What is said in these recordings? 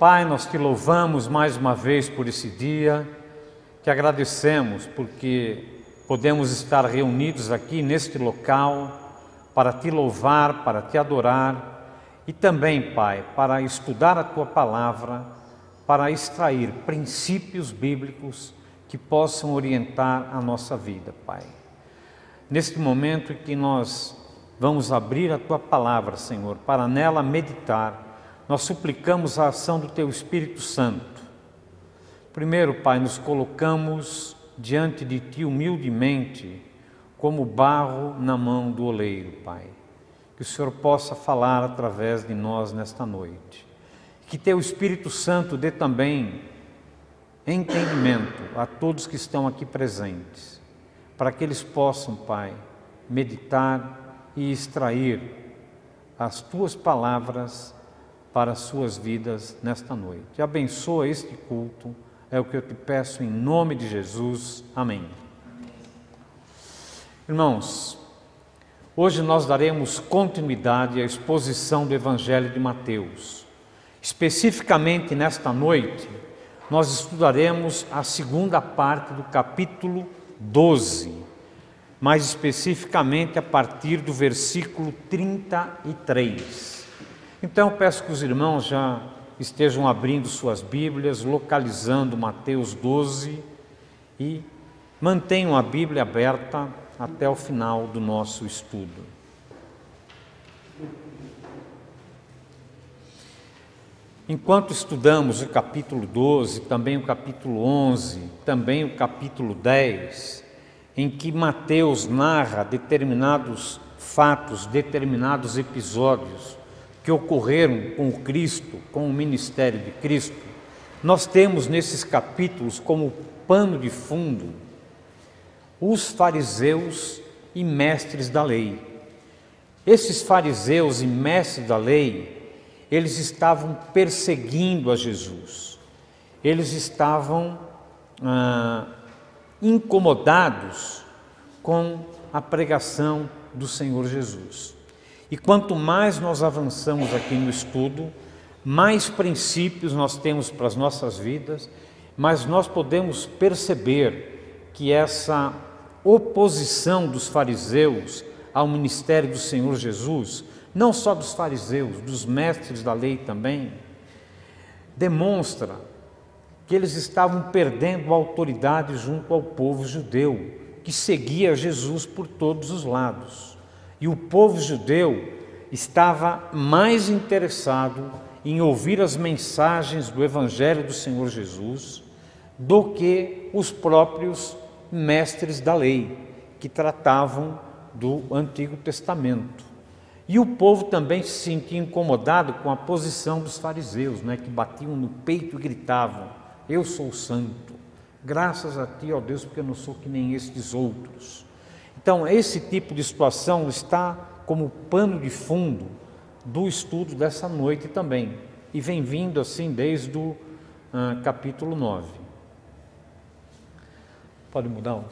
Pai, nós te louvamos mais uma vez por esse dia, te agradecemos porque podemos estar reunidos aqui neste local para te louvar, para te adorar e também, Pai, para estudar a tua palavra, para extrair princípios bíblicos que possam orientar a nossa vida, Pai. Neste momento em que nós vamos abrir a tua palavra, Senhor, para nela meditar, nós suplicamos a ação do teu Espírito Santo. Primeiro, Pai, nos colocamos diante de ti humildemente, como barro na mão do oleiro, Pai. Que o Senhor possa falar através de nós nesta noite. Que teu Espírito Santo dê também entendimento a todos que estão aqui presentes, para que eles possam, Pai, meditar e extrair as tuas palavras para as suas vidas nesta noite. Abençoa este culto, é o que eu te peço em nome de Jesus. Amém. Irmãos, hoje nós daremos continuidade à exposição do Evangelho de Mateus. Especificamente nesta noite, nós estudaremos a segunda parte do capítulo 12, mais especificamente a partir do versículo 33. Então eu peço que os irmãos já estejam abrindo suas Bíblias, localizando Mateus 12 e mantenham a Bíblia aberta até o final do nosso estudo. Enquanto estudamos o capítulo 12, também o capítulo 11, também o capítulo 10, em que Mateus narra determinados fatos, determinados episódios que ocorreram com o Cristo, com o ministério de Cristo, nós temos nesses capítulos como pano de fundo os fariseus e mestres da lei. Esses fariseus e mestres da lei, eles estavam perseguindo a Jesus, eles estavam incomodados com a pregação do Senhor Jesus. E quanto mais nós avançamos aqui no estudo, mais princípios nós temos para as nossas vidas, mas nós podemos perceber que essa oposição dos fariseus ao ministério do Senhor Jesus, não só dos fariseus, dos mestres da lei também, demonstra que eles estavam perdendo a autoridade junto ao povo judeu, que seguia Jesus por todos os lados. E o povo judeu estava mais interessado em ouvir as mensagens do Evangelho do Senhor Jesus do que os próprios mestres da lei, que tratavam do Antigo Testamento. E o povo também se sentia incomodado com a posição dos fariseus, que batiam no peito e gritavam: eu sou santo, graças a ti, ó Deus, porque eu não sou que nem estes outros. Então, esse tipo de situação está como pano de fundo do estudo dessa noite também, e vem vindo assim desde o capítulo 9. Pode mudar o...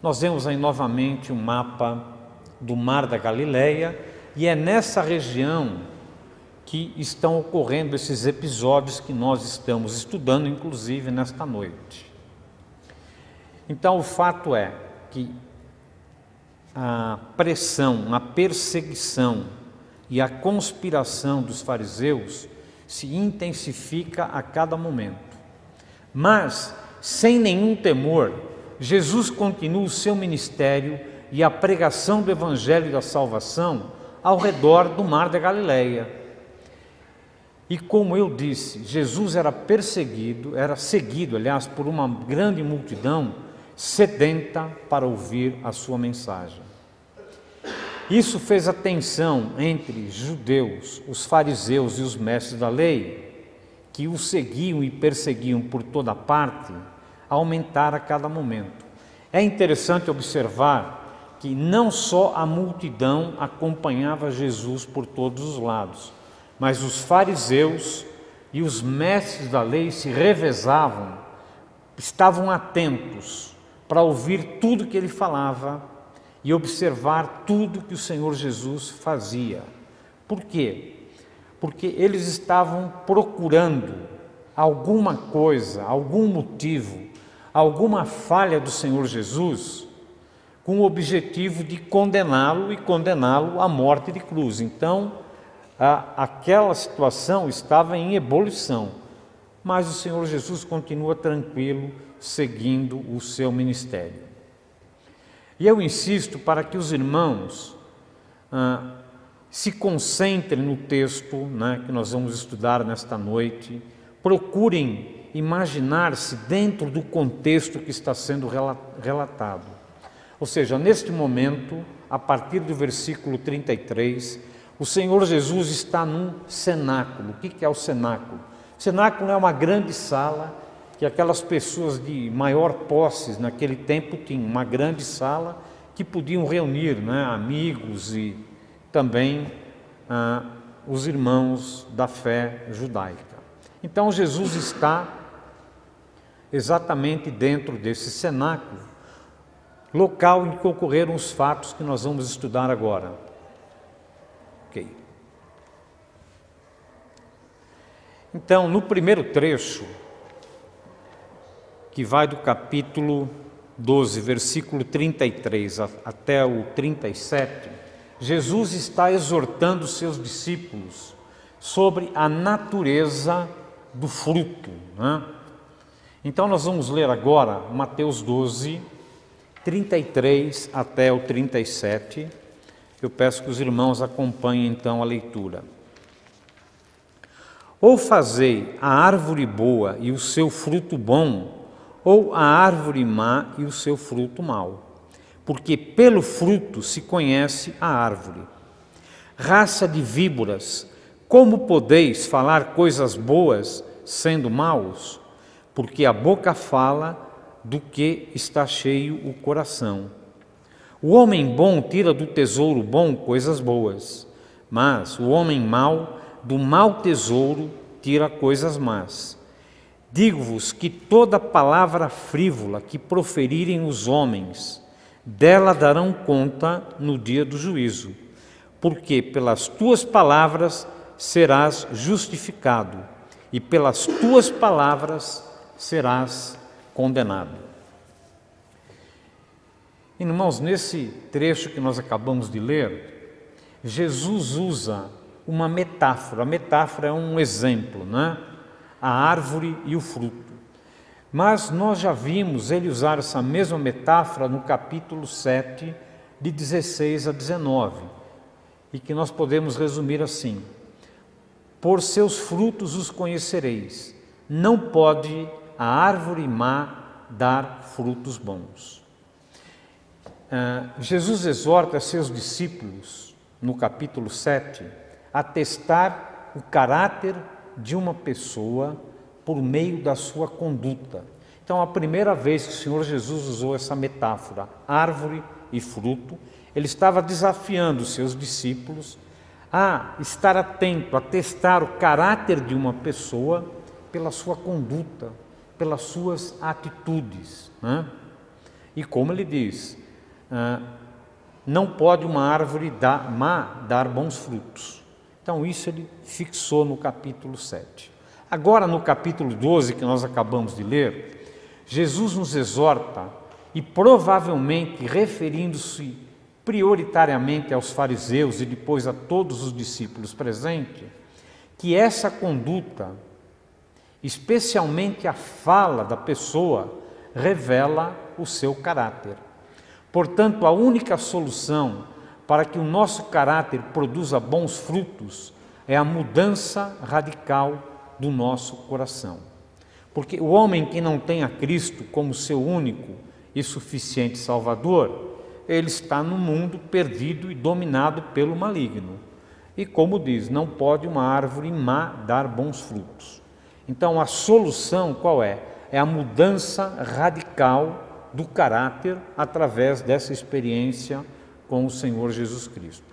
Nós vemos aí novamente um mapa do Mar da Galileia, e é nessa região que estão ocorrendo esses episódios que nós estamos estudando, inclusive nesta noite. Então, o fato é que a pressão, a perseguição e a conspiração dos fariseus se intensifica a cada momento. Mas, sem nenhum temor, Jesus continua o seu ministério e a pregação do Evangelho da salvação ao redor do Mar da Galileia. E como eu disse, Jesus era perseguido, era seguido, aliás, por uma grande multidão sedenta para ouvir a sua mensagem. Isso fez a tensão entre judeus, os fariseus e os mestres da lei, que o seguiam e perseguiam por toda parte, aumentar a cada momento. É interessante observar que não só a multidão acompanhava Jesus por todos os lados, mas os fariseus e os mestres da lei se revezavam, estavam atentos para ouvir tudo que ele falava e observar tudo que o Senhor Jesus fazia. Por quê? porque eles estavam procurando alguma coisa, algum motivo, alguma falha do Senhor Jesus, com o objetivo de condená-lo e condená-lo à morte de cruz. Então, aquela situação estava em ebulição, mas o Senhor Jesus continua tranquilo, seguindo o seu ministério. E eu insisto para que os irmãos se concentrem no texto, né, que nós vamos estudar nesta noite, procurem imaginar-se dentro do contexto que está sendo relatado. Ou seja, neste momento, a partir do versículo 33, o Senhor Jesus está num cenáculo. O que é o cenáculo? O cenáculo é uma grande sala que aquelas pessoas de maior posses naquele tempo tinham, uma grande sala que podiam reunir, né, amigos e também os irmãos da fé judaica. Então Jesus está exatamente dentro desse cenáculo, local em que ocorreram os fatos que nós vamos estudar agora. Ok. Então, no primeiro trecho, que vai do capítulo 12, versículo 33 até o 37, Jesus está exortando seus discípulos sobre a natureza do fruto, né? Então nós vamos ler agora Mateus 12, 33 até o 37. Eu peço que os irmãos acompanhem então a leitura. Ou fazei a árvore boa e o seu fruto bom, ou a árvore má e o seu fruto mau, porque pelo fruto se conhece a árvore. Raça de víboras, como podeis falar coisas boas sendo maus? Porque a boca fala do que está cheio o coração. O homem bom tira do tesouro bom coisas boas, mas o homem mau do mau tesouro tira coisas más. Digo-vos que toda palavra frívola que proferirem os homens, dela darão conta no dia do juízo, porque pelas tuas palavras serás justificado, e pelas tuas palavras serás condenado. Irmãos, nesse trecho que nós acabamos de ler, Jesus usa uma metáfora. A metáfora é um exemplo, né? A árvore e o fruto. Mas nós já vimos ele usar essa mesma metáfora no capítulo 7, de 16 a 19, e que nós podemos resumir assim: por seus frutos os conhecereis. Não pode a árvore má dar frutos bons. Jesus exorta seus discípulos, no capítulo 7, a testar o caráter de uma pessoa por meio da sua conduta. Então, a primeira vez que o Senhor Jesus usou essa metáfora, árvore e fruto, ele estava desafiando os seus discípulos a estar atento, a testar o caráter de uma pessoa pela sua conduta, pelas suas atitudes, né? E como ele diz, não pode uma árvore má dar bons frutos. Então isso ele fixou no capítulo 7. Agora no capítulo 12, que nós acabamos de ler, Jesus nos exorta, e provavelmente referindo-se prioritariamente aos fariseus e depois a todos os discípulos presentes, que essa conduta, especialmente a fala da pessoa, revela o seu caráter. Portanto, a única solução para que o nosso caráter produza bons frutos é a mudança radical do nosso coração. Porque o homem que não tem a Cristo como seu único e suficiente Salvador, ele está no mundo perdido e dominado pelo maligno. E como diz, não pode uma árvore má dar bons frutos. Então a solução qual é? É a mudança radical do caráter através dessa experiência com o Senhor Jesus Cristo.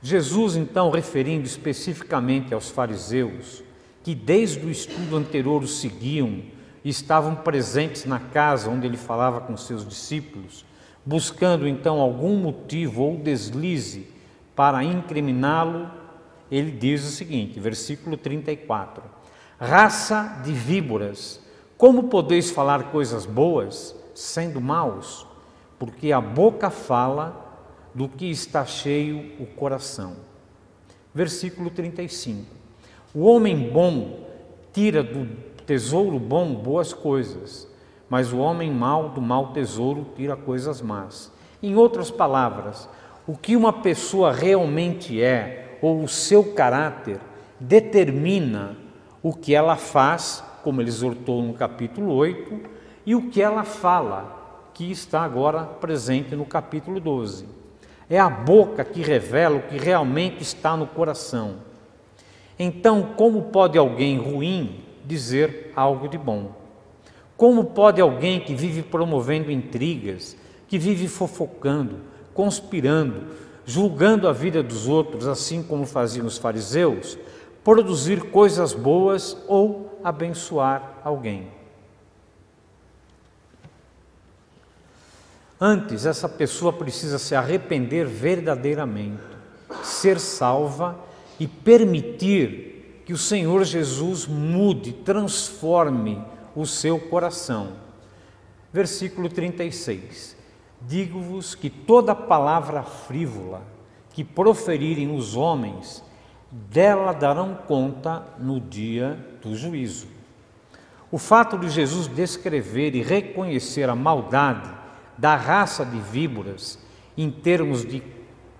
Jesus, então, referindo especificamente aos fariseus, que desde o estudo anterior o seguiam e estavam presentes na casa onde ele falava com seus discípulos, buscando então algum motivo ou deslize para incriminá-lo, ele diz o seguinte, versículo 34: raça de víboras, como podeis falar coisas boas, sendo maus? Porque a boca fala do que está cheio o coração. Versículo 35: o homem bom tira do tesouro bom boas coisas, mas o homem mau do mau tesouro tira coisas más. Em outras palavras, o que uma pessoa realmente é, ou o seu caráter, determina o que ela faz, como ele exortou no capítulo 8, e o que ela fala, que está agora presente no capítulo 12. É a boca que revela o que realmente está no coração. Então, como pode alguém ruim dizer algo de bom? Como pode alguém que vive promovendo intrigas, que vive fofocando, conspirando, julgando a vida dos outros, assim como faziam os fariseus, produzir coisas boas ou abençoar alguém? Antes, essa pessoa precisa se arrepender verdadeiramente, ser salva e permitir que o Senhor Jesus mude, transforme o seu coração. Versículo 36: digo-vos que toda palavra frívola que proferirem os homens, dela darão conta no dia do juízo. O fato de Jesus descrever e reconhecer a maldade da raça de víboras em termos de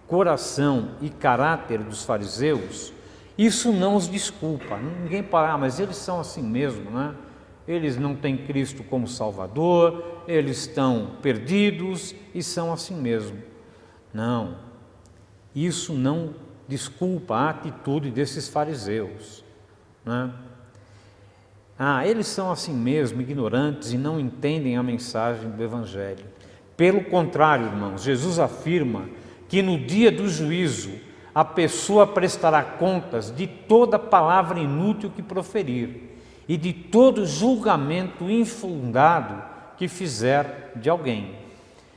coração e caráter dos fariseus, isso não os desculpa. Ninguém para, mas eles são assim mesmo, né? Eles não têm Cristo como Salvador, eles estão perdidos e são assim mesmo. Não, isso não desculpa a atitude desses fariseus, né? Eles são assim mesmo, ignorantes e não entendem a mensagem do Evangelho. Pelo contrário, irmãos, Jesus afirma que no dia do juízo a pessoa prestará contas de toda palavra inútil que proferir e de todo julgamento infundado que fizer de alguém.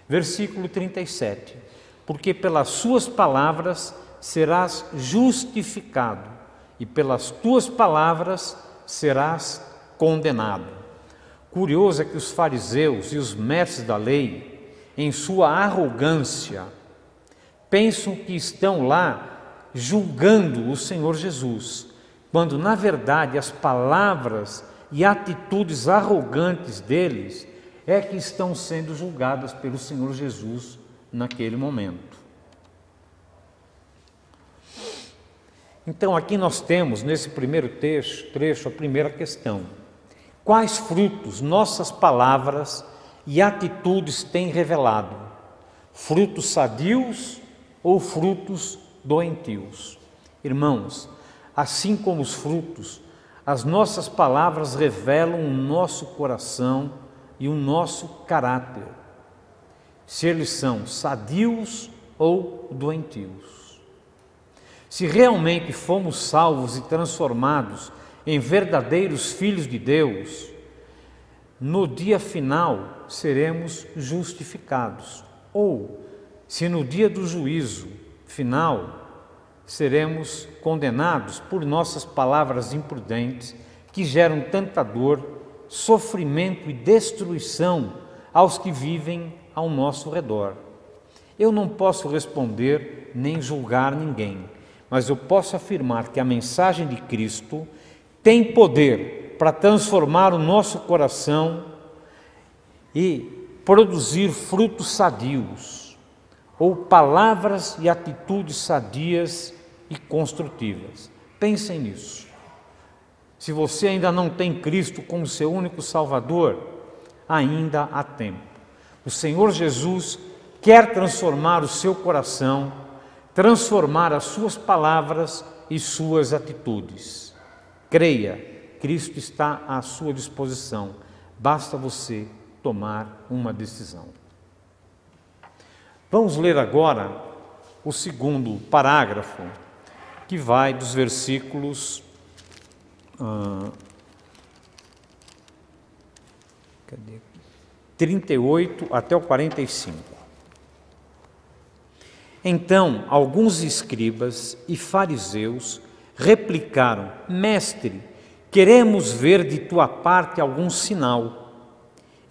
Versículo 37: porque pelas suas palavras serás justificado e pelas tuas palavras serás condenado. Curioso é que os fariseus e os mestres da lei, em sua arrogância, pensam que estão lá julgando o Senhor Jesus, quando na verdade as palavras e atitudes arrogantes deles é que estão sendo julgadas pelo Senhor Jesus naquele momento. Então aqui nós temos nesse primeiro trecho a primeira questão: quais frutos nossas palavras e atitudes têm revelado? Frutos sadios ou frutos doentios? Irmãos, assim como os frutos, as nossas palavras revelam o nosso coração e o nosso caráter, se eles são sadios ou doentios. Se realmente fomos salvos e transformados em verdadeiros filhos de Deus, no dia final seremos justificados. Ou, se no dia do juízo final seremos condenados por nossas palavras imprudentes, que geram tanta dor, sofrimento e destruição aos que vivem ao nosso redor. Eu não posso responder nem julgar ninguém, mas eu posso afirmar que a mensagem de Cristo tem poder para transformar o nosso coração e produzir frutos sadios, ou palavras e atitudes sadias e construtivas. Pensem nisso. Se você ainda não tem Cristo como seu único Salvador, ainda há tempo. O Senhor Jesus quer transformar o seu coração, transformar as suas palavras e suas atitudes. Creia, Cristo está à sua disposição, basta você tomar uma decisão. Vamos ler agora o segundo parágrafo, que vai dos versículos 38 até o 45. Então alguns escribas e fariseus replicaram: Mestre, queremos ver de tua parte algum sinal.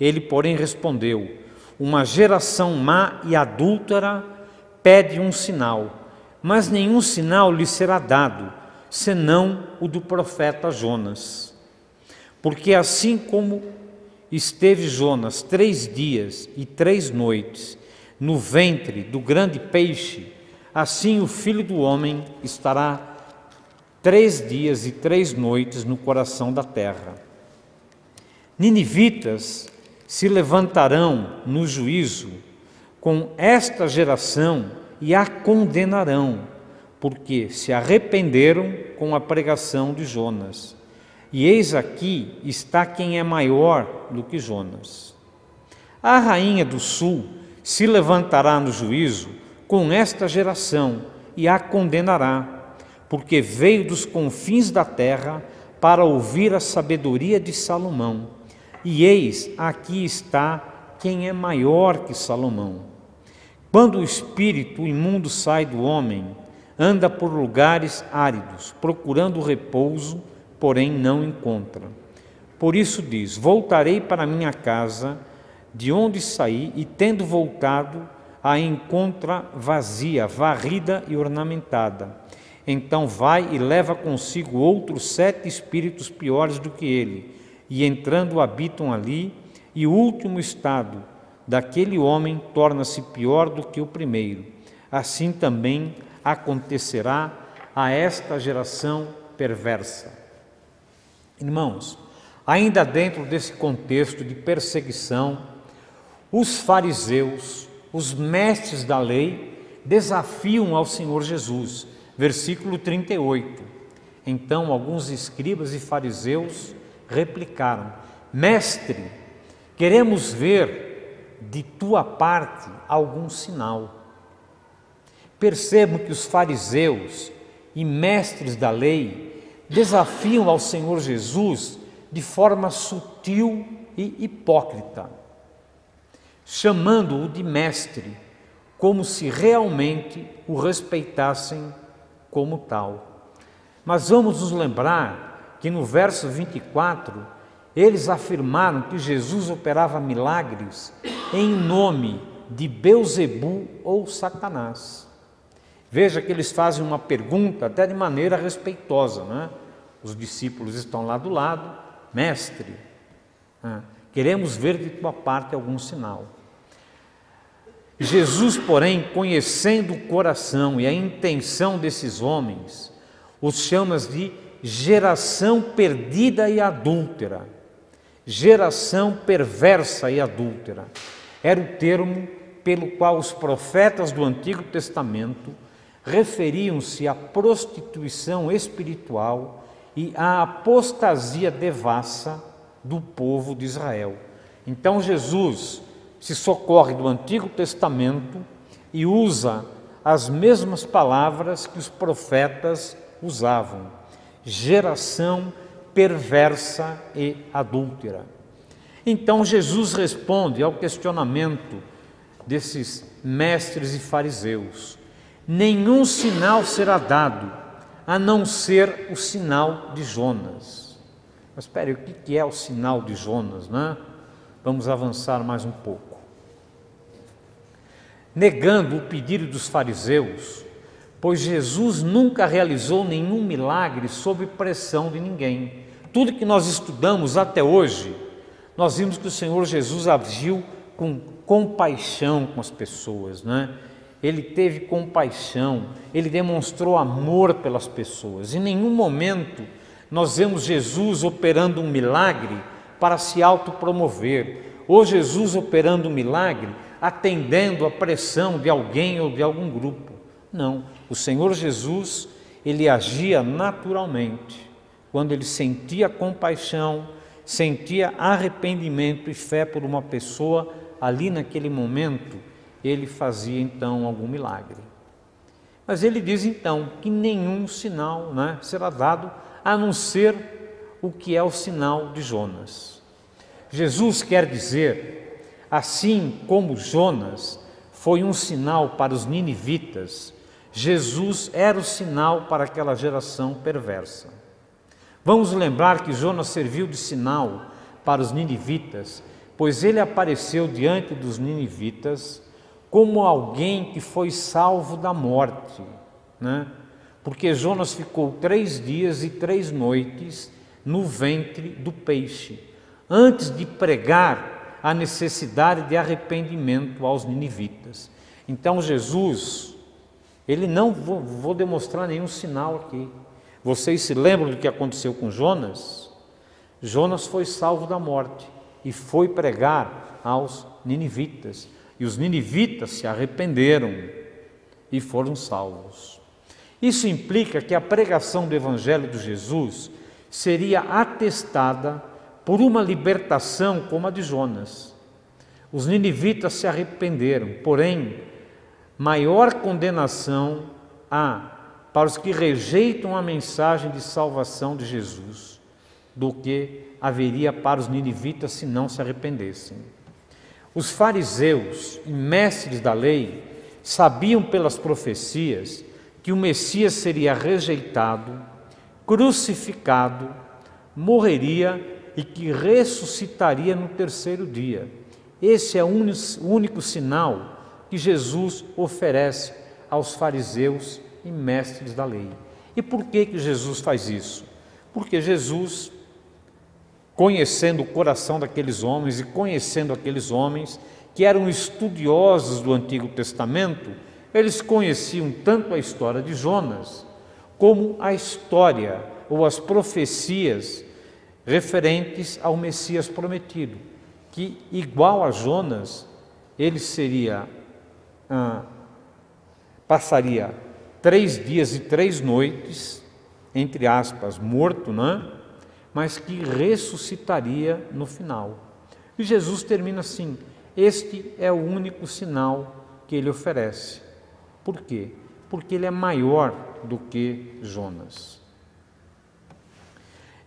Ele, porém, respondeu: uma geração má e adúltera pede um sinal, mas nenhum sinal lhe será dado, senão o do profeta Jonas. Porque assim como esteve Jonas 3 dias e 3 noites no ventre do grande peixe, assim o Filho do Homem estará 3 dias e 3 noites no coração da terra. Ninivitas se levantarão no juízo com esta geração e a condenarão, porque se arrependeram com a pregação de Jonas. E eis aqui está quem é maior do que Jonas. A rainha do sul se levantará no juízo com esta geração e a condenará, porque veio dos confins da terra para ouvir a sabedoria de Salomão. E eis, aqui está quem é maior que Salomão. Quando o espírito imundo sai do homem, anda por lugares áridos, procurando repouso, porém não encontra. Por isso diz: voltarei para minha casa, de onde saí, e tendo voltado, a encontra vazia, varrida e ornamentada. Então vai e leva consigo outros 7 espíritos piores do que ele, e entrando habitam ali, e o último estado daquele homem torna-se pior do que o primeiro. Assim também acontecerá a esta geração perversa. Irmãos, ainda dentro desse contexto de perseguição, os fariseus, os mestres da lei, desafiam ao Senhor Jesus. Versículo 38. Então alguns escribas e fariseus replicaram: Mestre, queremos ver de tua parte algum sinal. Percebam que os fariseus e mestres da lei desafiam ao Senhor Jesus de forma sutil e hipócrita, chamando-o de mestre, como se realmente o respeitassem como tal. Mas vamos nos lembrar que no verso 24, eles afirmaram que Jesus operava milagres em nome de Belzebu ou Satanás. Veja que eles fazem uma pergunta até de maneira respeitosa, né? Os discípulos estão lá do lado: Mestre, queremos ver de tua parte algum sinal. Jesus, porém, conhecendo o coração e a intenção desses homens, os chama de geração perdida e adúltera. Geração perversa e adúltera era o termo pelo qual os profetas do Antigo Testamento referiam-se à prostituição espiritual e à apostasia devassa do povo de Israel. Então Jesus se socorre do Antigo Testamento e usa as mesmas palavras que os profetas usavam: geração perversa e adúltera. Então Jesus responde ao questionamento desses mestres e fariseus: nenhum sinal será dado, a não ser o sinal de Jonas. Mas espere, o que é o sinal de Jonas, né? Vamos avançar mais um pouco. Negando o pedido dos fariseus, pois Jesus nunca realizou nenhum milagre sob pressão de ninguém. Tudo que nós estudamos até hoje, nós vimos que o Senhor Jesus agiu com compaixão com as pessoas, né? Ele teve compaixão, ele demonstrou amor pelas pessoas. Em nenhum momento nós vemos Jesus operando um milagre para se autopromover, ou Jesus operando um milagre atendendo a pressão de alguém ou de algum grupo. Não, o Senhor Jesus, ele agia naturalmente, quando ele sentia compaixão, sentia arrependimento e fé por uma pessoa, ali naquele momento, ele fazia então algum milagre. Mas ele diz então que nenhum sinal, né, será dado, a não ser o que é o sinal de Jonas. Jesus quer dizer, assim como Jonas foi um sinal para os ninivitas, Jesus era o sinal para aquela geração perversa. Vamos lembrar que Jonas serviu de sinal para os ninivitas, pois ele apareceu diante dos ninivitas como alguém que foi salvo da morte, né? Porque Jonas ficou 3 dias e 3 noites no ventre do peixe, antes de pregar a necessidade de arrependimento aos ninivitas. Então Jesus, ele não vou demonstrar nenhum sinal aqui. Vocês se lembram do que aconteceu com Jonas? Jonas foi salvo da morte e foi pregar aos ninivitas. E os ninivitas se arrependeram e foram salvos. Isso implica que a pregação do Evangelho de Jesus seria atestada por uma libertação como a de Jonas. Os ninivitas se arrependeram, porém, maior condenação há para os que rejeitam a mensagem de salvação de Jesus do que haveria para os ninivitas se não se arrependessem. Os fariseus e mestres da lei sabiam pelas profecias que o Messias seria rejeitado, crucificado, morreria e que ressuscitaria no 3º dia. Esse é o único sinal que Jesus oferece aos fariseus e mestres da lei. E por que Jesus faz isso? Porque Jesus, conhecendo o coração daqueles homens e conhecendo aqueles homens que eram estudiosos do Antigo Testamento, eles conheciam tanto a história de Jonas como a história ou as profecias referentes ao Messias prometido, que igual a Jonas, ele passaria 3 dias e 3 noites, entre aspas, morto, né? Mas que ressuscitaria no final. E Jesus termina assim: este é o único sinal que ele oferece. Por quê? Porque ele é maior do que Jonas.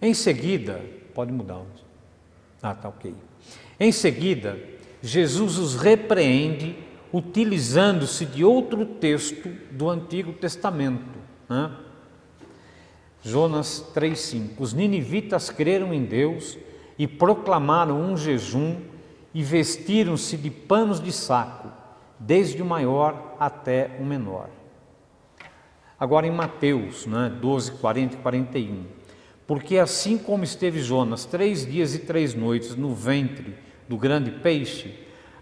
Em seguida, pode mudar. Ok. Em seguida, Jesus os repreende utilizando-se de outro texto do Antigo Testamento, né? Jonas 3,5. Os ninivitas creram em Deus e proclamaram um jejum e vestiram-se de panos de saco, desde o maior até o menor. Agora em Mateus, 12, 40 e 41. Porque assim como esteve Jonas 3 dias e 3 noites no ventre do grande peixe,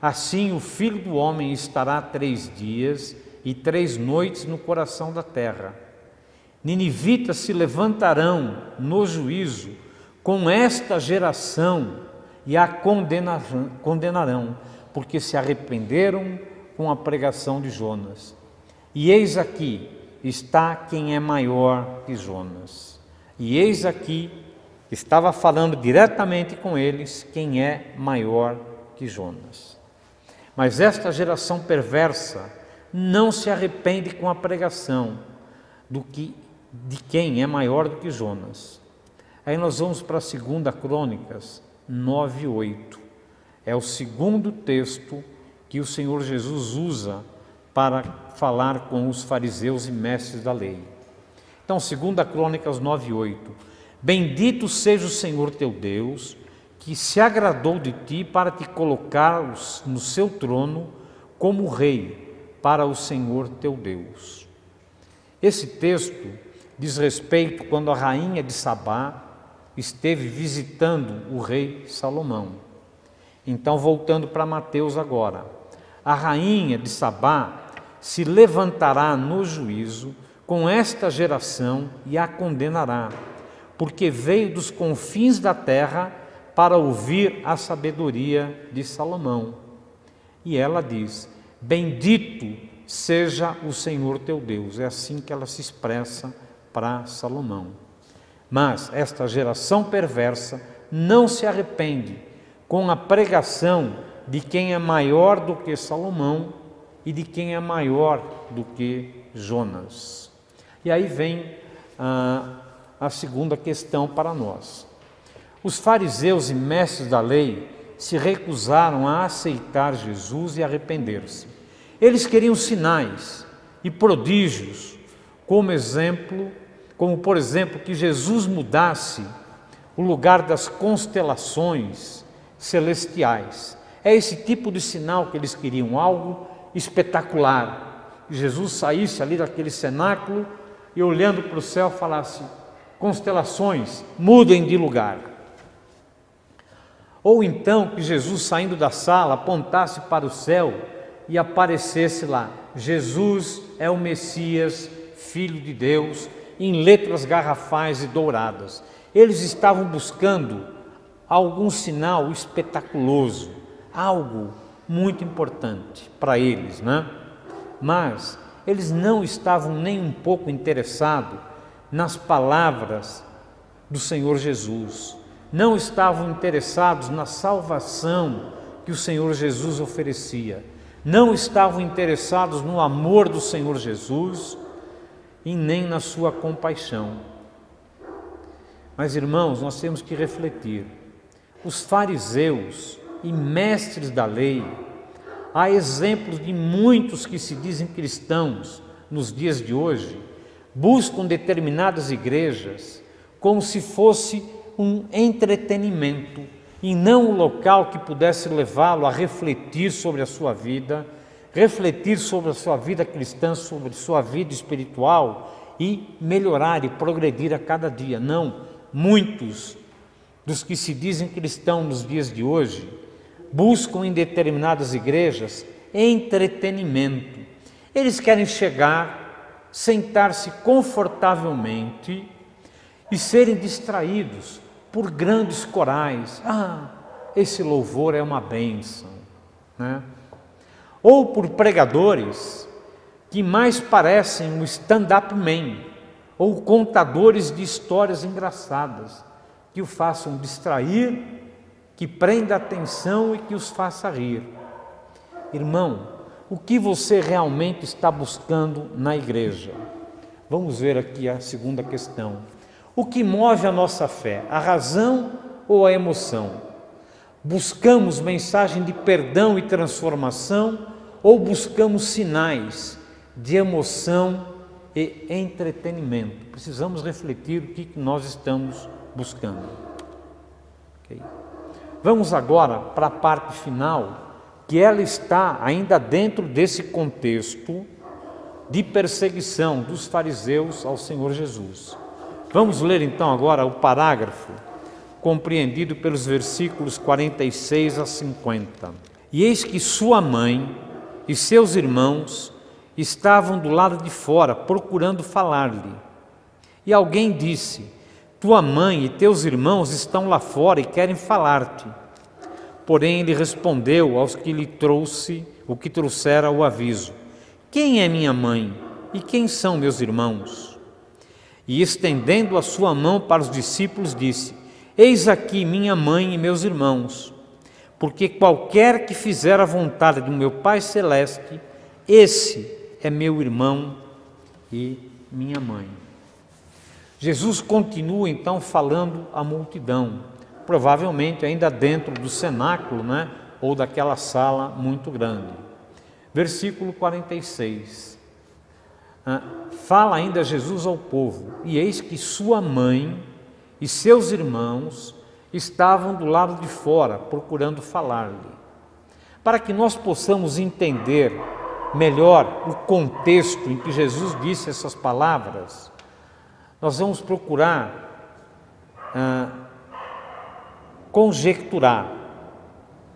assim o Filho do Homem estará 3 dias e 3 noites no coração da terra. Ninivitas se levantarão no juízo com esta geração e a condenarão, porque se arrependeram com a pregação de Jonas. E eis aqui está quem é maior que Jonas. E eis aqui, estava falando diretamente com eles, quem é maior que Jonas. Mas esta geração perversa não se arrepende com a pregação de quem é maior do que Jonas. Aí nós vamos para 2 Crônicas 9:8. É o segundo texto que o Senhor Jesus usa para falar com os fariseus e mestres da lei. Então, 2 Crônicas 9:8. Bendito seja o Senhor teu Deus, que se agradou de ti para te colocar no seu trono como rei para o Senhor teu Deus. Esse texto diz respeito quando a rainha de Sabá esteve visitando o rei Salomão. Então, voltando para Mateus agora, a rainha de Sabá se levantará no juízo com esta geração e a condenará, porque veio dos confins da terra para ouvir a sabedoria de Salomão. E ela diz: bendito seja o Senhor teu Deus. É assim que ela se expressa para Salomão. Mas esta geração perversa não se arrepende com a pregação de quem é maior do que Salomão e de quem é maior do que Jonas. E aí vem a segunda questão para nós. Os fariseus e mestres da lei se recusaram a aceitar Jesus e arrepender-se. Eles queriam sinais e prodígios, como por exemplo, que Jesus mudasse o lugar das constelações celestiais. É esse tipo de sinal que eles queriam, algo espetacular. Que Jesus saísse ali daquele cenáculo e olhando para o céu falasse: constelações, mudem de lugar. Ou então que Jesus, saindo da sala, apontasse para o céu e aparecesse lá: Jesus é o Messias, Filho de Deus, em letras garrafais e douradas. Eles estavam buscando algum sinal espetaculoso, algo muito importante para eles, né? Mas eles não estavam nem um pouco interessados nas palavras do Senhor Jesus, não estavam interessados na salvação que o Senhor Jesus oferecia, não estavam interessados no amor do Senhor Jesus e nem na sua compaixão. Mas, irmãos, nós temos que refletir. Os fariseus e mestres da lei, há exemplos de muitos que se dizem cristãos nos dias de hoje, buscam determinadas igrejas como se fosse um entretenimento e não um local que pudesse levá-lo a refletir sobre a sua vida, refletir sobre a sua vida cristã, sobre a sua vida espiritual e melhorar e progredir a cada dia. Não, muitos dos que se dizem cristãos nos dias de hoje buscam em determinadas igrejas entretenimento. Eles querem chegar, sentar-se confortavelmente e serem distraídos por grandes corais. Esse louvor é uma bênção, né? Ou por pregadores que mais parecem um stand-up man, ou contadores de histórias engraçadas, que o façam distrair, que prenda a atenção e que os faça rir. Irmão, o que você realmente está buscando na igreja? Vamos ver aqui a segunda questão. O que move a nossa fé? A razão ou a emoção? Buscamos mensagem de perdão e transformação ou buscamos sinais de emoção e entretenimento? Precisamos refletir o que nós estamos buscando. Okay? Vamos agora para a parte final, que ela está ainda dentro desse contexto de perseguição dos fariseus ao Senhor Jesus. Vamos ler então agora o parágrafo compreendido pelos versículos 46 a 50. E eis que sua mãe e seus irmãos estavam do lado de fora, procurando falar-lhe. E alguém disse: tua mãe e teus irmãos estão lá fora e querem falar-te. Porém ele respondeu aos que lhe trouxera o aviso: quem é minha mãe e quem são meus irmãos? E estendendo a sua mão para os discípulos, disse: eis aqui minha mãe e meus irmãos, porque qualquer que fizer a vontade do meu Pai Celeste, esse é meu irmão e minha mãe. Jesus continua então falando à multidão, provavelmente ainda dentro do cenáculo, né? Ou daquela sala muito grande. Versículo 46. Fala ainda Jesus ao povo: e eis que sua mãe e seus irmãos estavam do lado de fora, procurando falar-lhe. Para que nós possamos entender melhor o contexto em que Jesus disse essas palavras, nós vamos procurar conjecturar,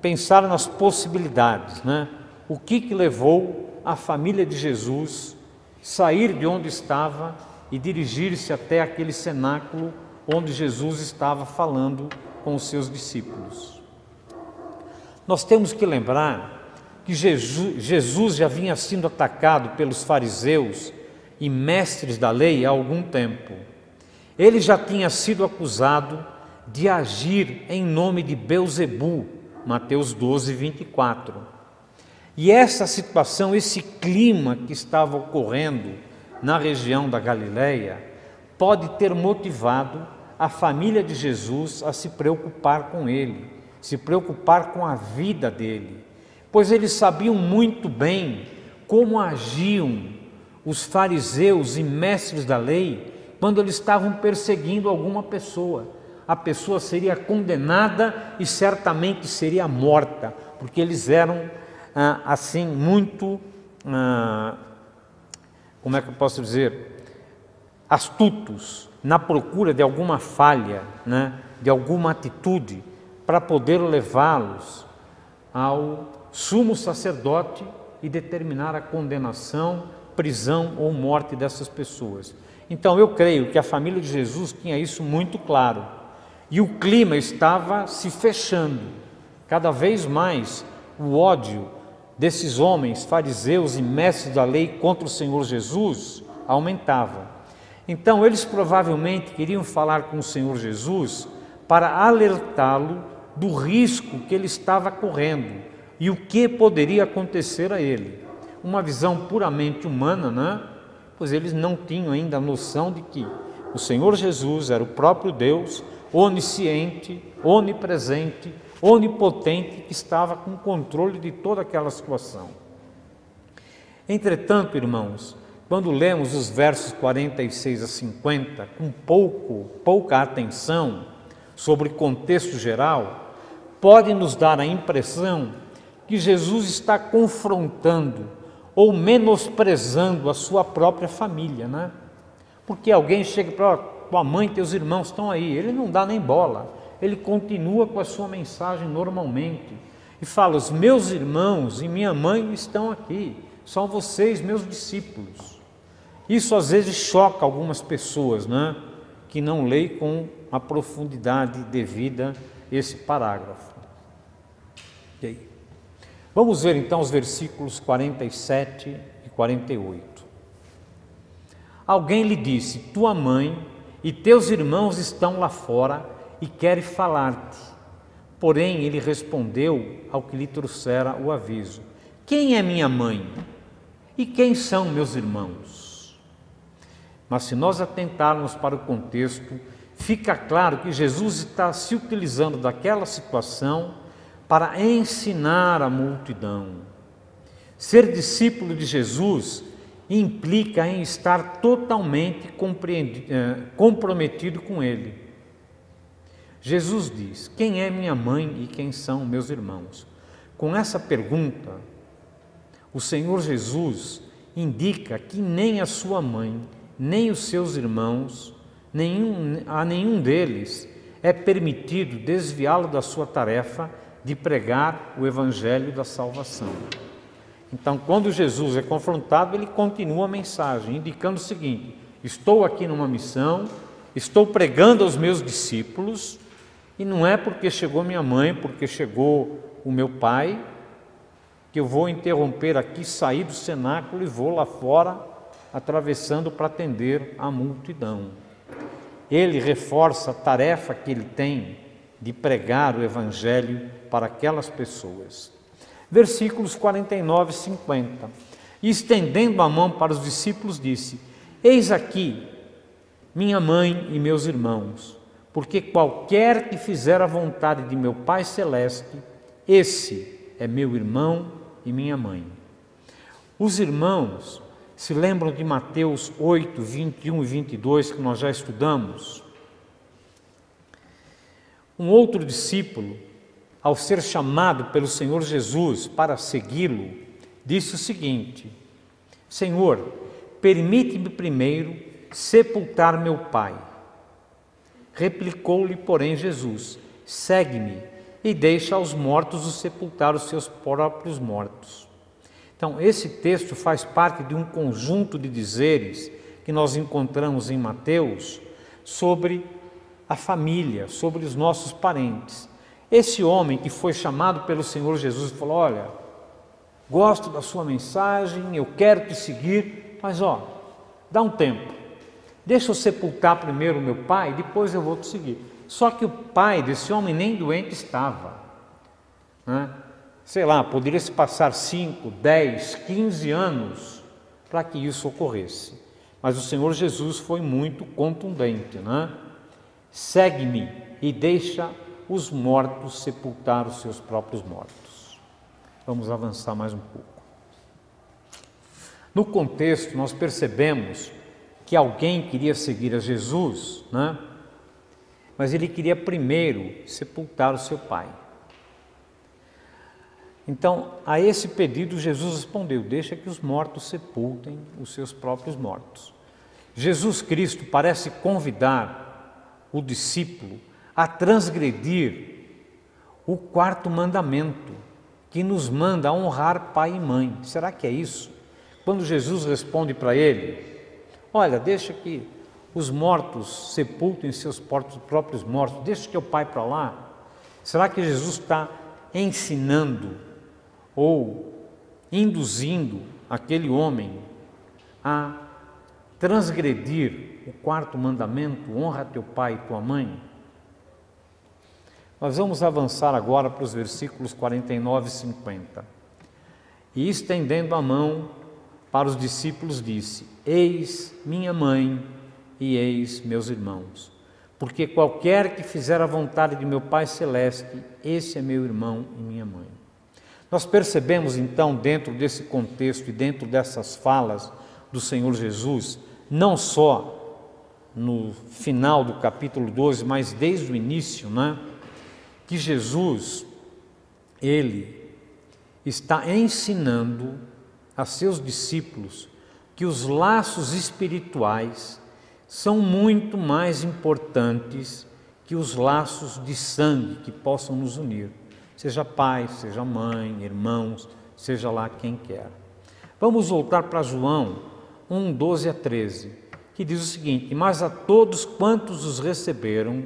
pensar nas possibilidades, né? O que levou a família de Jesus sair de onde estava e dirigir-se até aquele cenáculo onde Jesus estava falando com os seus discípulos. Nós temos que lembrar que Jesus já vinha sendo atacado pelos fariseus e mestres da lei há algum tempo. Ele já tinha sido acusado de agir em nome de Belzebu, Mateus 12, 24. E essa situação, esse clima que estava ocorrendo na região da Galileia, pode ter motivado a família de Jesus a se preocupar com ele, se preocupar com a vida dele, pois eles sabiam muito bem como agiam os fariseus e mestres da lei quando eles estavam perseguindo alguma pessoa. A pessoa seria condenada e certamente seria morta, porque eles eram assim muito, como é que eu posso dizer, astutos na procura de alguma falha, né, de alguma atitude para poder levá-los ao sumo sacerdote e determinar a condenação, prisão ou morte dessas pessoas. Então eu creio que a família de Jesus tinha isso muito claro, e o clima estava se fechando. Cada vez mais o ódio desses homens, fariseus e mestres da lei contra o Senhor Jesus aumentava. Então eles provavelmente queriam falar com o Senhor Jesus para alertá-lo do risco que ele estava correndo e o que poderia acontecer a ele. Uma visão puramente humana, né? Pois eles não tinham ainda a noção de que o Senhor Jesus era o próprio Deus, onisciente, onipresente, onipotente, que estava com controle de toda aquela situação. Entretanto, irmãos, quando lemos os versos 46 a 50, com pouca atenção sobre o contexto geral, pode nos dar a impressão que Jesus está confrontando ou menosprezando a sua própria família, né? Porque alguém chega para tua mãe, teus irmãos estão aí, ele não dá nem bola, ele continua com a sua mensagem normalmente e fala: os meus irmãos e minha mãe estão aqui, são vocês meus discípulos. Isso às vezes choca algumas pessoas, né, que não leem com a profundidade devida esse parágrafo. E aí? Vamos ver então os versículos 47 e 48. Alguém lhe disse: tua mãe e teus irmãos estão lá fora e querem falar-te. Porém ele respondeu ao que lhe trouxera o aviso: quem é minha mãe? E quem são meus irmãos? Mas se nós atentarmos para o contexto, fica claro que Jesus está se utilizando daquela situação para ensinar a multidão. Ser discípulo de Jesus implica em estar totalmente comprometido com Ele. Jesus diz: quem é minha mãe e quem são meus irmãos? Com essa pergunta, o Senhor Jesus indica que nem a sua mãe, nem os seus irmãos, a nenhum deles é permitido desviá-lo da sua tarefa de pregar o evangelho da salvação. Então, quando Jesus é confrontado, ele continua a mensagem, indicando o seguinte: estou aqui numa missão, estou pregando aos meus discípulos, e não é porque chegou minha mãe, porque chegou o meu pai, que eu vou interromper aqui, sair do cenáculo e vou lá fora, atravessando para atender a multidão. Ele reforça a tarefa que ele tem de pregar o evangelho para aquelas pessoas. Versículos 49 e 50. E estendendo a mão para os discípulos, disse: eis aqui minha mãe e meus irmãos, porque qualquer que fizer a vontade de meu Pai Celeste, esse é meu irmão e minha mãe. Os irmãos se lembram de Mateus 8, 21 e 22, que nós já estudamos? Um outro discípulo, ao ser chamado pelo Senhor Jesus para segui-lo, disse o seguinte: Senhor, permite-me primeiro sepultar meu pai. Replicou-lhe, porém, Jesus: segue-me e deixa aos mortos os sepultar os seus próprios mortos. Então, esse texto faz parte de um conjunto de dizeres que nós encontramos em Mateus sobre a família, sobre os nossos parentes. Esse homem que foi chamado pelo Senhor Jesus falou: olha, gosto da sua mensagem, eu quero te seguir, mas dá um tempo, deixa eu sepultar primeiro o meu pai, depois eu vou te seguir. Só que o pai desse homem nem doente estava, né? Sei lá, poderia se passar 5, 10, 15 anos para que isso ocorresse. Mas o Senhor Jesus foi muito contundente, né? Segue-me e deixa os mortos sepultar os seus próprios mortos. Vamos avançar mais um pouco. No contexto, nós percebemos que alguém queria seguir a Jesus, né? Mas ele queria primeiro sepultar o seu pai. Então, a esse pedido, Jesus respondeu: deixa que os mortos sepultem os seus próprios mortos. Jesus Cristo parece convidar o discípulo a transgredir o quarto mandamento, que nos manda honrar pai e mãe. Será que é isso? Quando Jesus responde para ele: olha, deixa que os mortos sepultem seus próprios mortos, deixa teu pai para lá. Será que Jesus está ensinando ou induzindo aquele homem a transgredir o quarto mandamento, honra teu pai e tua mãe? Nós vamos avançar agora para os versículos 49 e 50. E estendendo a mão para os discípulos disse: eis minha mãe e eis meus irmãos, porque qualquer que fizer a vontade de meu Pai Celeste, esse é meu irmão e minha mãe. Nós percebemos então, dentro desse contexto e dentro dessas falas do Senhor Jesus, não só no final do capítulo 12, mas desde o início, né, que Jesus, ele está ensinando a seus discípulos que os laços espirituais são muito mais importantes que os laços de sangue que possam nos unir, seja pai, seja mãe, irmãos, seja lá quem quer. Vamos voltar para João 1, 12 a 13, que diz o seguinte: mas a todos quantos os receberam,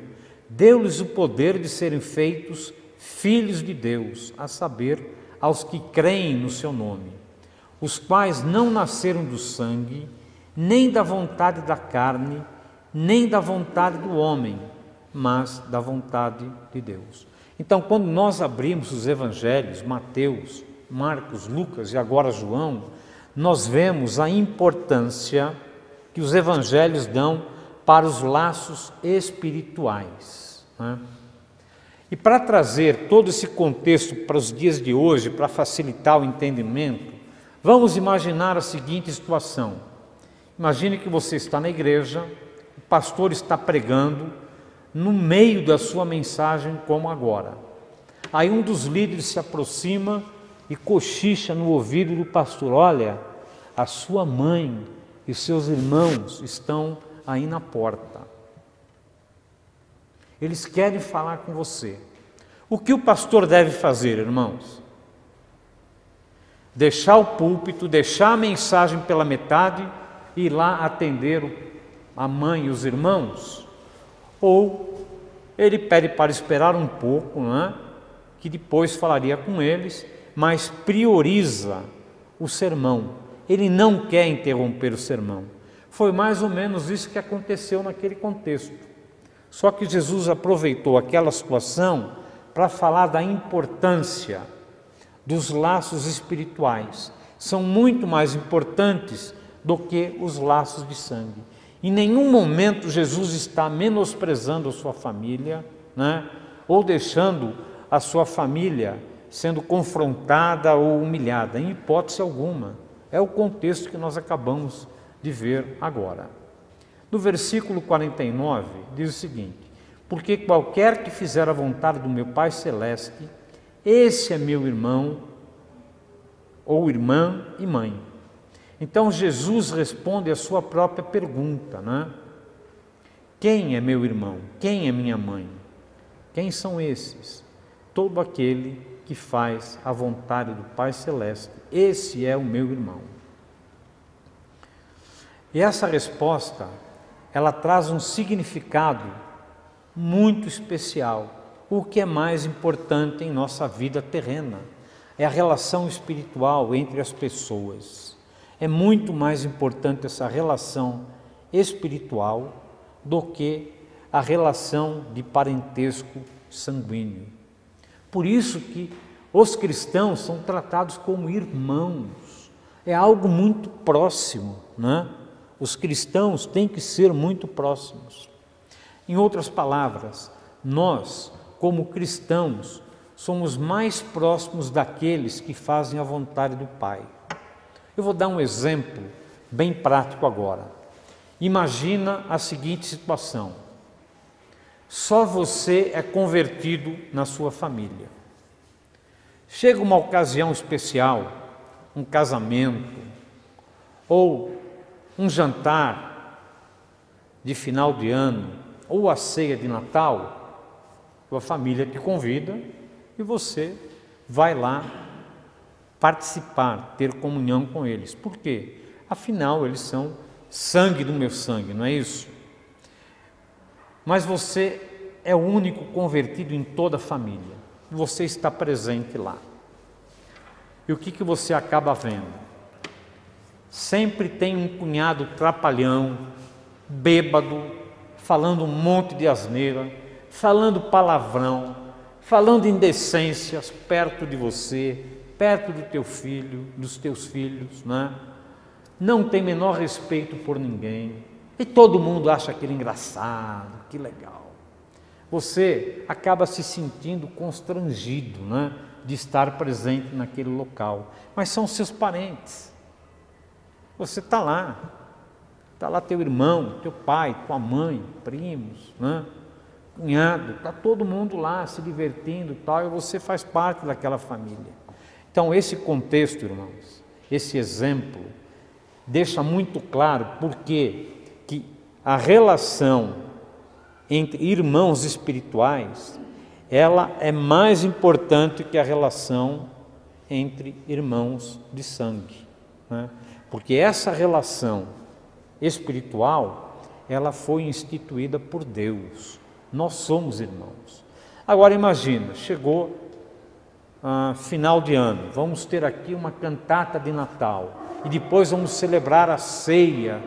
deu-lhes o poder de serem feitos filhos de Deus, a saber, aos que creem no seu nome, os quais não nasceram do sangue, nem da vontade da carne, nem da vontade do homem, mas da vontade de Deus. Então, quando nós abrimos os evangelhos, Mateus, Marcos, Lucas e agora João, nós vemos a importância que os evangelhos dão para os laços espirituais, né? E para trazer todo esse contexto para os dias de hoje, para facilitar o entendimento, vamos imaginar a seguinte situação. Imagine que você está na igreja, o pastor está pregando, no meio da sua mensagem, como agora. Aí um dos líderes se aproxima e cochicha no ouvido do pastor: olha, a sua mãe e seus irmãos estão aí na porta. Eles querem falar com você. O que o pastor deve fazer, irmãos? Deixar o púlpito, deixar a mensagem pela metade e ir lá atender a mãe e os irmãos? Ou ele pede para esperar um pouco, né, que depois falaria com eles, mas prioriza o sermão. Ele não quer interromper o sermão. Foi mais ou menos isso que aconteceu naquele contexto. Só que Jesus aproveitou aquela situação para falar da importância dos laços espirituais. São muito mais importantes do que os laços de sangue. Em nenhum momento Jesus está menosprezando a sua família, né? Ou deixando a sua família sendo confrontada ou humilhada, em hipótese alguma. É o contexto que nós acabamos de ver agora. No versículo 49 diz o seguinte: porque qualquer que fizer a vontade do meu Pai Celeste, esse é meu irmão, ou irmã e mãe. Então Jesus responde a sua própria pergunta, né? Quem é meu irmão? Quem é minha mãe? Quem são esses? Todo aquele que faz a vontade do Pai Celeste, esse é o meu irmão. E essa resposta, ela traz um significado muito especial. O que é mais importante em nossa vida terrena é a relação espiritual entre as pessoas. É muito mais importante essa relação espiritual do que a relação de parentesco sanguíneo. Por isso que os cristãos são tratados como irmãos. É algo muito próximo, né? Os cristãos têm que ser muito próximos. Em outras palavras, nós, como cristãos, somos mais próximos daqueles que fazem a vontade do Pai. Eu vou dar um exemplo bem prático agora. Imagina a seguinte situação: só você é convertido na sua família. Chega uma ocasião especial, um casamento, ou um jantar de final de ano, ou a ceia de Natal, sua família te convida e você vai lá participar, ter comunhão com eles. Por quê? Afinal, eles são sangue do meu sangue, não é isso? Mas você é o único convertido em toda a família. Você está presente lá. E o que você acaba vendo? Sempre tem um cunhado trapalhão, bêbado, falando um monte de asneira, falando palavrão, falando indecências perto de você, perto do teu filho, dos teus filhos, né? Não tem menor respeito por ninguém, e todo mundo acha aquilo engraçado, que legal. Você acaba se sentindo constrangido, né, de estar presente naquele local, mas são seus parentes. Você está lá teu irmão, teu pai, tua mãe, primos, né, cunhado, está todo mundo lá se divertindo e tal, e você faz parte daquela família. Então, esse contexto, irmãos, esse exemplo, deixa muito claro porque que a relação entre irmãos espirituais, ela é mais importante que a relação entre irmãos de sangue, né? Porque essa relação espiritual, ela foi instituída por Deus. Nós somos irmãos. Agora imagina, chegou final de ano, vamos ter aqui uma cantata de Natal e depois vamos celebrar a ceia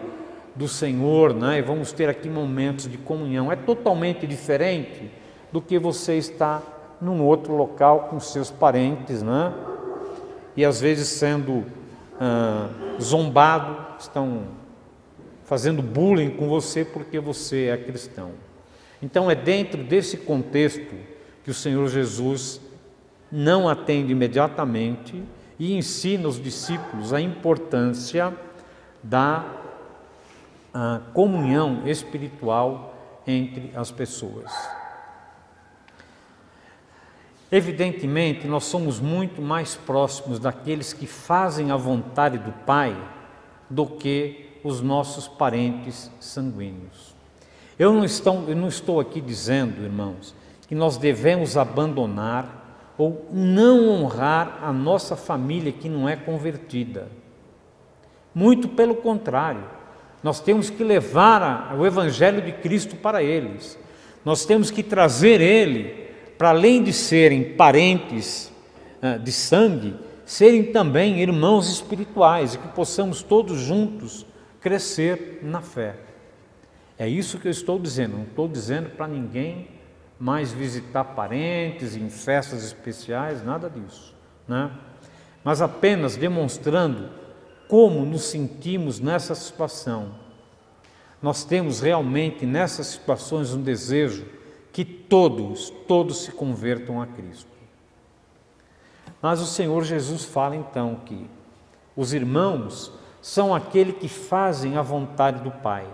do Senhor, né? E vamos ter aqui momentos de comunhão. É totalmente diferente do que você está num outro local com seus parentes, né? E às vezes sendo zombado, estão fazendo bullying com você porque você é cristão. Então é dentro desse contexto que o Senhor Jesus não atende imediatamente e ensina os discípulos a importância da comunhão espiritual entre as pessoas. Evidentemente, nós somos muito mais próximos daqueles que fazem a vontade do Pai do que os nossos parentes sanguíneos. Eu não estou aqui dizendo, irmãos, que nós devemos abandonar ou não honrar a nossa família que não é convertida. Muito pelo contrário, nós temos que levar o Evangelho de Cristo para eles. Nós temos que trazer ele, para além de serem parentes de sangue, serem também irmãos espirituais e que possamos todos juntos crescer na fé. É isso que eu estou dizendo, não estou dizendo para ninguém mais visitar parentes em festas especiais, nada disso, né? Mas apenas demonstrando como nos sentimos nessa situação. Nós temos realmente nessas situações um desejo que todos se convertam a Cristo. Mas o Senhor Jesus fala então que os irmãos são aqueles que fazem a vontade do Pai.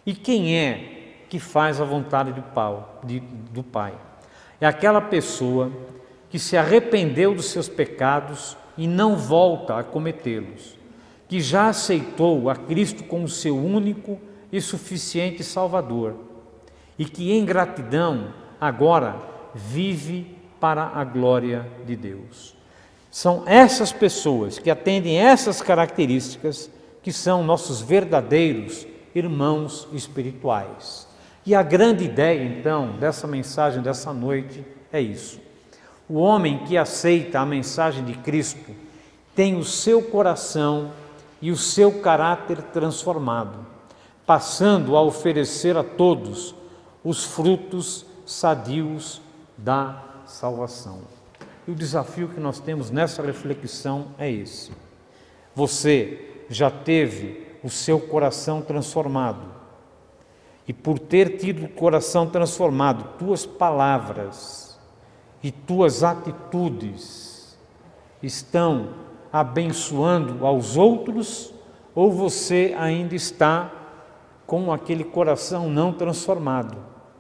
E quem é que faz a vontade do Pai? É aquela pessoa que se arrependeu dos seus pecados e não volta a cometê-los, que já aceitou a Cristo como seu único e suficiente Salvador, e que em gratidão agora vive para a glória de Deus. São essas pessoas que atendem essas características que são nossos verdadeiros irmãos espirituais. E a grande ideia, então, dessa mensagem dessa noite é isso. O homem que aceita a mensagem de Cristo tem o seu coração e o seu caráter transformado, passando a oferecer a todos os frutos sadios da salvação. E o desafio que nós temos nessa reflexão é esse. Você já teve o seu coração transformado, e por ter tido o coração transformado, tuas palavras e tuas atitudes estão abençoando aos outros, ou você ainda está com aquele coração não transformado,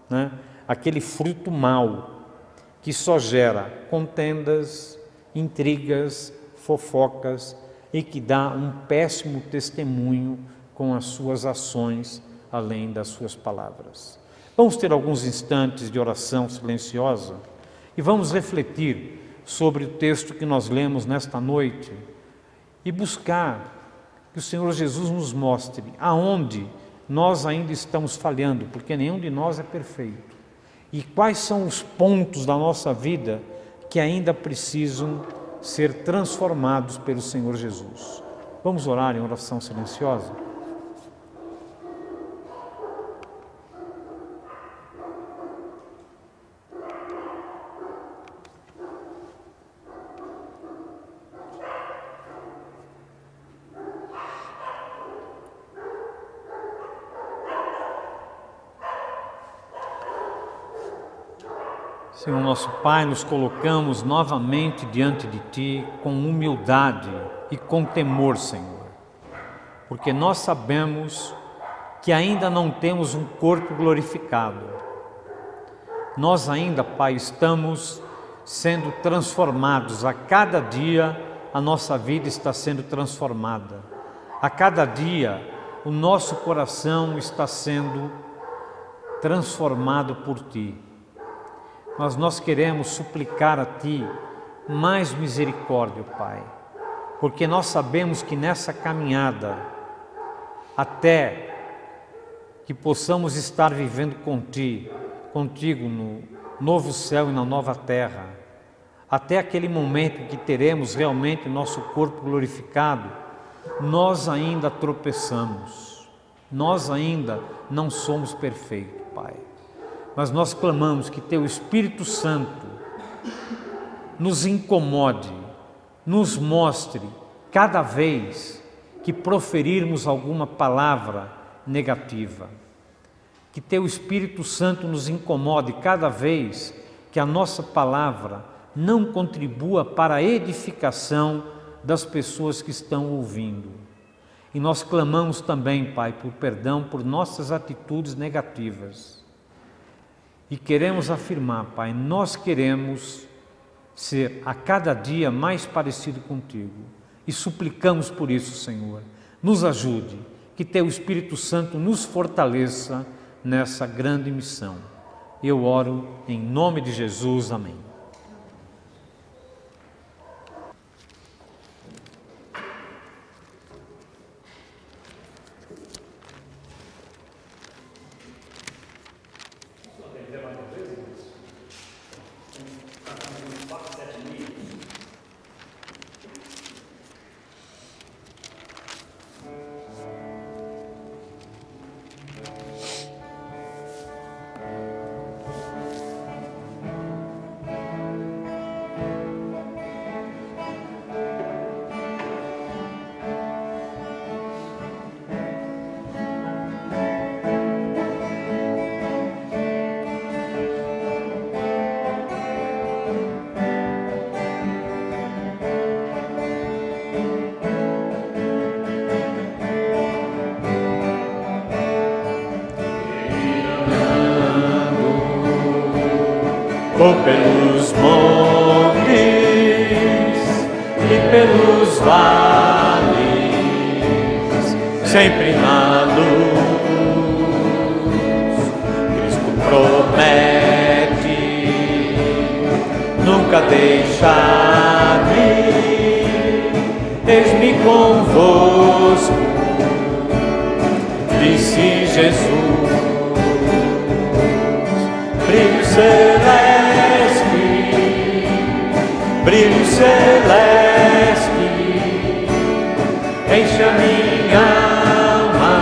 né? Aquele fruto mau que só gera contendas, intrigas, fofocas e que dá um péssimo testemunho com as suas ações, além das suas palavras. Vamos ter alguns instantes de oração silenciosa e vamos refletir sobre o texto que nós lemos nesta noite e buscar que o Senhor Jesus nos mostre aonde nós ainda estamos falhando, porque nenhum de nós é perfeito. E quais são os pontos da nossa vida que ainda precisam ser transformados pelo Senhor Jesus. Vamos orar em oração silenciosa? Senhor nosso Pai, nos colocamos novamente diante de Ti com humildade e com temor, Senhor, porque nós sabemos que ainda não temos um corpo glorificado. Nós ainda, Pai, estamos sendo transformados. A cada dia a nossa vida está sendo transformada. A cada dia o nosso coração está sendo transformado por Ti. Mas nós queremos suplicar a Ti mais misericórdia, Pai, porque nós sabemos que nessa caminhada, até que possamos estar vivendo contigo no novo céu e na nova terra, até aquele momento que teremos realmente o nosso corpo glorificado, nós ainda tropeçamos, nós ainda não somos perfeitos, Pai. Mas nós clamamos que Teu Espírito Santo nos incomode, nos mostre cada vez que proferirmos alguma palavra negativa. Que Teu Espírito Santo nos incomode cada vez que a nossa palavra não contribua para a edificação das pessoas que estão ouvindo. E nós clamamos também, Pai, por perdão por nossas atitudes negativas. E queremos afirmar, Pai, nós queremos ser a cada dia mais parecido contigo. E suplicamos por isso, Senhor. Nos ajude, que Teu Espírito Santo nos fortaleça nessa grande missão. Eu oro em nome de Jesus. Amém. Vou pelos montes e pelos vales, sempre na luz. Cristo promete nunca deixar-me. Eis-me convosco, disse Jesus. Brilho celeste, brilho celeste, enche a minha alma,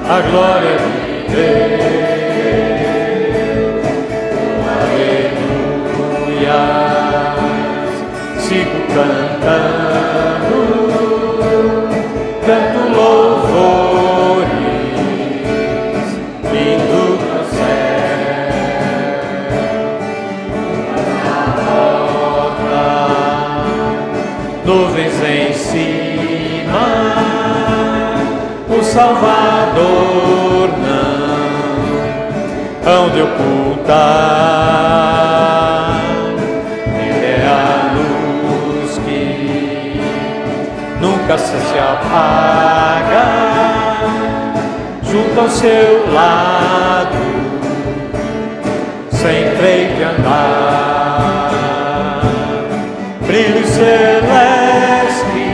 a glória de Deus. Aleluia, sigo cantando, canto louvores, lindo no Salvador não hão de ocultar. Ele é a luz que nunca se apaga, junto ao seu lado sempre hei de andar. Brilho celeste,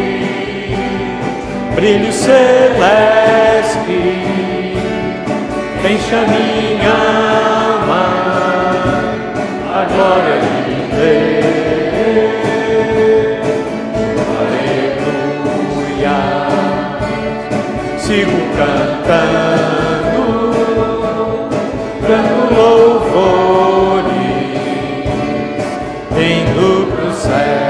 brilho celeste, enche a minha alma, a glória de Deus. Aleluia, sigo cantando, canto louvores, indo pro céu.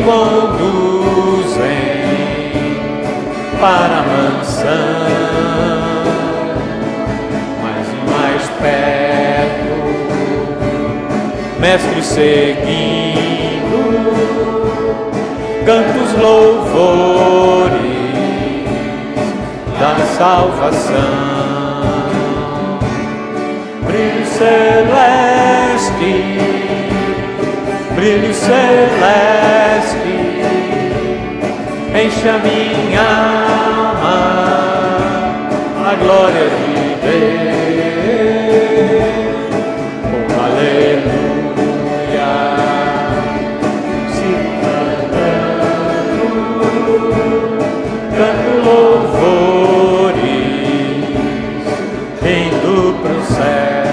Conduzem para a mansão, mais e mais perto, mestre seguindo, canto os louvores da salvação. Brilho celeste, brilho celeste, enche a minha alma, a glória de Deus. Oh, aleluia, sigo cantando, canto louvores, indo pro céu.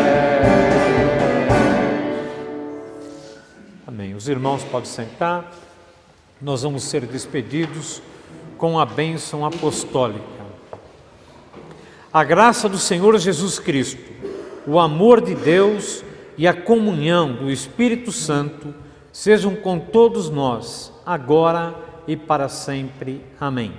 Amém. Os irmãos podem sentar. Nós vamos ser despedidos com a bênção apostólica. A graça do Senhor Jesus Cristo, o amor de Deus e a comunhão do Espírito Santo sejam com todos nós, agora e para sempre. Amém.